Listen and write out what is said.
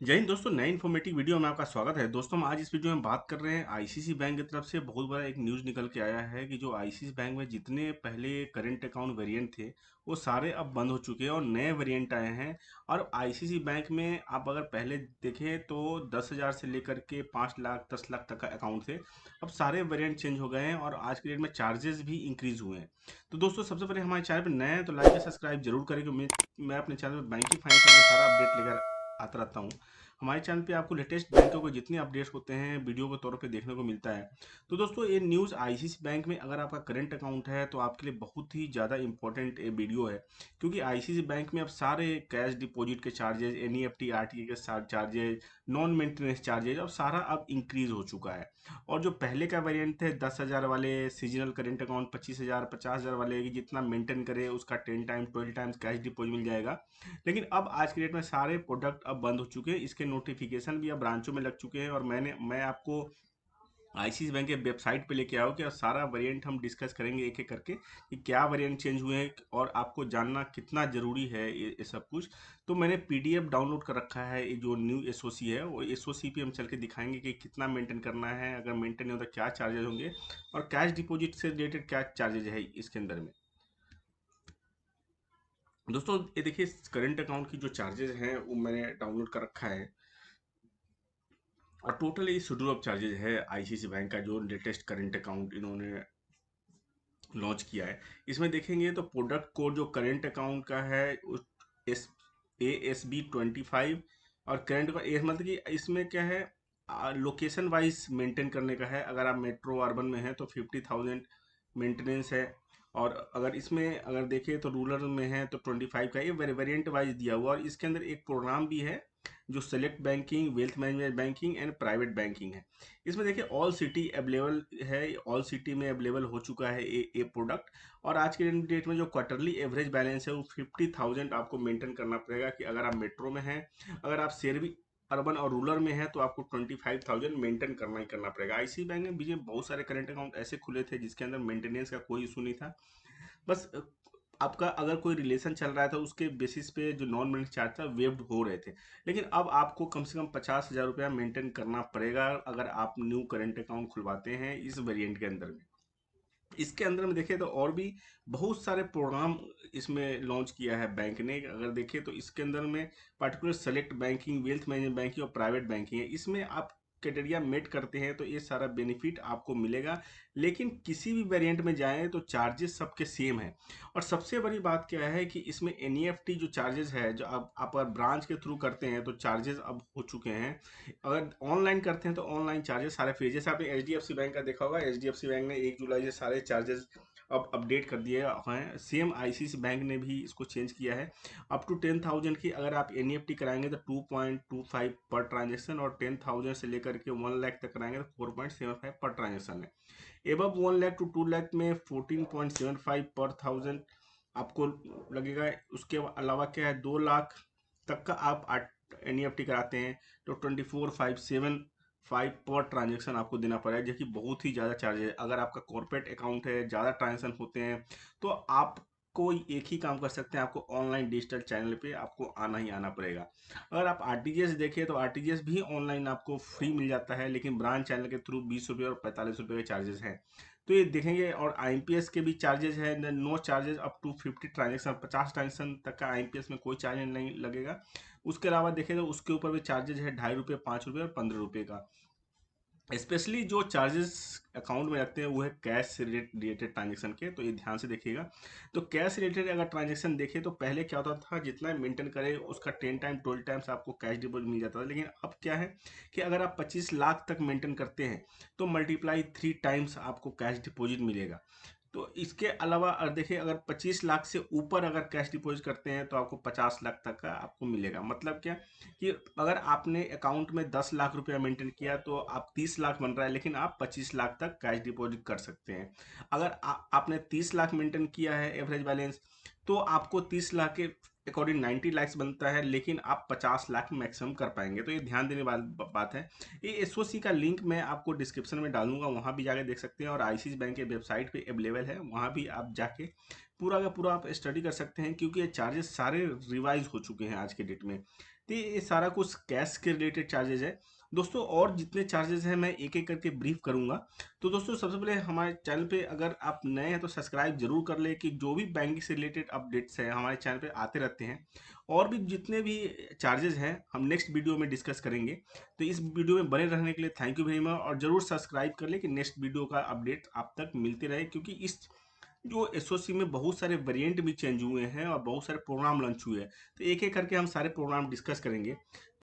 जय हिंद दोस्तों, नए इन्फॉर्मेटिव वीडियो में आपका स्वागत है। दोस्तों, हम आज इस वीडियो में बात कर रहे हैं आईसीसी बैंक की तरफ से बहुत बड़ा एक न्यूज़ निकल के आया है कि जो आईसीसी बैंक में जितने पहले करंट अकाउंट वेरिएंट थे वो सारे अब बंद हो चुके हैं और नए वेरिएंट आए हैं। और आईसीसी बैंक में आप अगर पहले देखें तो 10,000 से लेकर के 5 लाख 10 लाख तक का अकाउंट थे। अब सारे वेरिएंट चेंज हो गए हैं और आज के डेट में चार्जेस भी इंक्रीज हुए हैं। तो दोस्तों, सबसे पहले हमारे चैनल पर नए हैं तो लाइक और सब्सक्राइब जरूर करें क्योंकि मैं अपने चैनल पर बैंकिंग फाइनेंस का सारा अपडेट लेकर आता रहता हूँ। हमारे चैनल पे आपको लेटेस्ट बैंकों के जितने अपडेट्स होते हैं वीडियो के तौर पे देखने को मिलता है। तो दोस्तों, ये न्यूज़ आईसीसी बैंक में अगर आपका करंट अकाउंट है तो आपके लिए बहुत ही ज़्यादा इंपॉर्टेंट ये वीडियो है, क्योंकि आईसीसी बैंक में अब सारे कैश डिपॉजिट के चार्जेज, एनईएफटी आरटीए के चार्जेज, नॉन मेंटेनेंस चार्जेज अब सारा अब इंक्रीज हो चुका है। और जो पहले का वेरिएंट थे 10,000 वाले सीजनल करंट अकाउंट, 25,000 50,000 वाले कि जितना मेंटेन करे उसका 10 टाइम 12 टाइम्स कैश डिपॉजिट मिल जाएगा। लेकिन अब आज के डेट में सारे प्रोडक्ट अब बंद हो चुके हैं, इसके नोटिफिकेशन भी अब ब्रांचों में लग चुके हैं। और मैं आपको आईसीआईसी बैंक के वेबसाइट पे लेके आओ कि सारा वेरिएंट हम डिस्कस करेंगे एक एक करके कि क्या वेरिएंट चेंज हुए हैं और आपको जानना कितना ज़रूरी है ये सब कुछ। तो मैंने पीडीएफ डाउनलोड कर रखा है, ये जो न्यू एसओसी है वो एसओसी पे हम चल के दिखाएंगे कि कितना मेंटेन करना है, अगर मेंटेन नहीं होता क्या चार्जेज होंगे और कैश डिपॉजिट से रिलेटेड क्या चार्जेज है इसके अंदर में। दोस्तों, ये देखिए करंट अकाउंट की जो चार्जेस हैं वो मैंने डाउनलोड कर रखा है और टोटल ये शेड्यूल ऑफ चार्जेस है आईसीआईसी बैंक का जो लेटेस्ट करंट अकाउंट इन्होंने लॉन्च किया है। इसमें देखेंगे तो प्रोडक्ट कोड जो करंट अकाउंट का है एस ASB 25 और करंट का ए मतलब कि इसमें क्या है, लोकेशन वाइज मेंटेन करने का है। अगर आप मेट्रो अर्बन में है तो 50,000 मेंटेनेंस है, और अगर इसमें अगर देखें तो रूरल में है तो 25 का। ये वेरिएंट वाइज दिया हुआ और इसके अंदर एक प्रोग्राम भी है जो select banking, wealth management banking and private banking है। इसमें देखिए ऑल सिटी अवेलेबल है, ऑल सिटी में अवेलेबल हो चुका है ये प्रोडक्ट। और आज के डेट में जो क्वार्टरली एवरेज बैलेंस है वो 50,000 आपको मेंटेन करना पड़ेगा कि अगर आप मेट्रो में हैं। अगर आप शेयर भी अर्बन और रूरल में है तो आपको 25,000 मेंटेन करना ही करना पड़ेगा। आईसी बैंक में भी बहुत सारे करंट अकाउंट ऐसे खुले थे जिसके अंदर मेंटेनेंस का कोई इशू नहीं था। बस आपका अगर कोई रिलेशन चल रहा था उसके बेसिस पे जो नॉन मेंटेनेंस चार्ज था वेव्ड हो रहे थे। लेकिन अब आपको कम से कम 50,000 रुपया मेंटेन करना पड़ेगा अगर आप न्यू करंट अकाउंट खुलवाते हैं इस वेरिएंट के अंदर में। इसके अंदर में देखें तो और भी बहुत सारे प्रोग्राम इसमें लॉन्च किया है बैंक ने। अगर देखें तो इसके अंदर में particular select banking, wealth management banking और प्राइवेट बैंकिंग है। इसमें आप क्राइटेरिया मेट करते हैं तो ये सारा बेनिफिट आपको मिलेगा। लेकिन किसी भी वेरिएंट में जाएं तो चार्जेस सबके सेम है। और सबसे बड़ी बात क्या है कि इसमें एनईएफटी जो चार्जेस है, जो आप अगर ब्रांच के थ्रू करते हैं तो चार्जेस अब हो चुके हैं। अगर ऑनलाइन करते हैं तो ऑनलाइन चार्जेस सारे फ्री। जैसे आपने एचडीएफसी बैंक का देखा होगा, एचडीएफसी बैंक ने 1 जुलाई से सारे चार्जेस अब अपडेट कर दिए हैं। सेम आईसीआईसी बैंक ने भी इसको चेंज किया है। अप टू 10,000 की अगर आप एनईएफटी कराएंगे तो 2.25 पर ट्रांजेक्शन, और 10,000 से लेकर के 1 लाख तक कराएंगे तो 4.75 पर ट्रांजेक्शन है। एबव 1 लाख टू 2 लाख में 14.75 पर थाउजेंड आपको लगेगा। उसके अलावा क्या है, 2 लाख तक का आप एनईएफटी कराते हैं तो 24,575 पर ट्रांजेक्शन आपको देना पड़ेगा, जो कि बहुत ही ज़्यादा चार्ज है। अगर आपका कॉर्पोरेट अकाउंट है, ज़्यादा ट्रांजेक्शन होते हैं तो आप कोई एक ही काम कर सकते हैं, आपको ऑनलाइन डिजिटल चैनल पे आपको आना ही आना पड़ेगा। अगर आप आरटीजीएस देखें तो आरटीजीएस भी ऑनलाइन आपको फ्री मिल जाता है, लेकिन ब्रांच चैनल के थ्रू 20 रुपये और 45 रुपये के चार्जेस हैं। तो ये देखेंगे। और आईएमपीएस के भी चार्जेस है, no charges up to 50 transaction, 50 transaction तक का आईएमपीएस में कोई चार्ज नहीं लगेगा। उसके अलावा देखें तो उसके ऊपर भी चार्जेज है, 2.5 रुपये, 5 रुपये और 15 रुपये का। स्पेशली जो चार्जेस अकाउंट में रखते हैं वो है कैश से रिलेटेड ट्रांजेक्शन के, तो ये ध्यान से देखिएगा। तो कैश रिलेटेड अगर ट्रांजेक्शन देखें तो पहले क्या होता था, जितना मेंटेन करे उसका 10 टाइम 12 टाइम्स आपको कैश डिपॉजिट मिल जाता था। लेकिन अब क्या है कि अगर आप 25 लाख तक मेंटेन करते हैं तो मल्टीप्लाई 3 टाइम्स आपको कैश डिपॉजिट मिलेगा। तो इसके अलावा अगर देखिए, अगर 25 लाख से ऊपर अगर कैश डिपॉजिट करते हैं तो आपको 50 लाख तक का आपको मिलेगा। मतलब क्या कि अगर आपने अकाउंट में 10 लाख रुपया मेंटेन किया तो आप 30 लाख बन रहा है, लेकिन आप 25 लाख तक कैश डिपॉजिट कर सकते हैं। अगर आपने 30 लाख मेंटेन किया है एवरेज बैलेंस, तो आपको 30 लाख के अकॉर्डिंग 90 लाख बनता है, लेकिन आप 50 लाख मैक्सिमम कर पाएंगे। तो ये ध्यान देने वाली बात है। ये एसओसी का लिंक मैं आपको डिस्क्रिप्शन में डालूंगा, वहाँ भी जाके देख सकते हैं। और आईसीआईसी बैंक के वेबसाइट पे अवेलेबल है, वहाँ भी आप जाके पूरा का पूरा आप स्टडी कर सकते हैं, क्योंकि ये चार्जेस सारे रिवाइज हो चुके हैं आज के डेट में। तो ये सारा कुछ कैश के रिलेटेड चार्जेज है दोस्तों। और जितने चार्जेस हैं मैं एक एक करके ब्रीफ करूंगा। तो दोस्तों सबसे पहले हमारे चैनल पे अगर आप नए हैं तो सब्सक्राइब जरूर कर ले, कि जो भी बैंकिंग से रिलेटेड अपडेट्स हैं हमारे चैनल पे आते रहते हैं। और भी जितने भी चार्जेस हैं हम नेक्स्ट वीडियो में डिस्कस करेंगे। तो इस वीडियो में बने रहने के लिए थैंक यू वेरी मच, और जरूर सब्सक्राइब कर ले कि नेक्स्ट वीडियो का अपडेट आप तक मिलते रहे, क्योंकि इस जो एसओसी में बहुत सारे वेरिएंट भी चेंज हुए हैं और बहुत सारे प्रोग्राम लॉन्च हुए हैं। तो एक एक करके हम सारे प्रोग्राम डिस्कस करेंगे।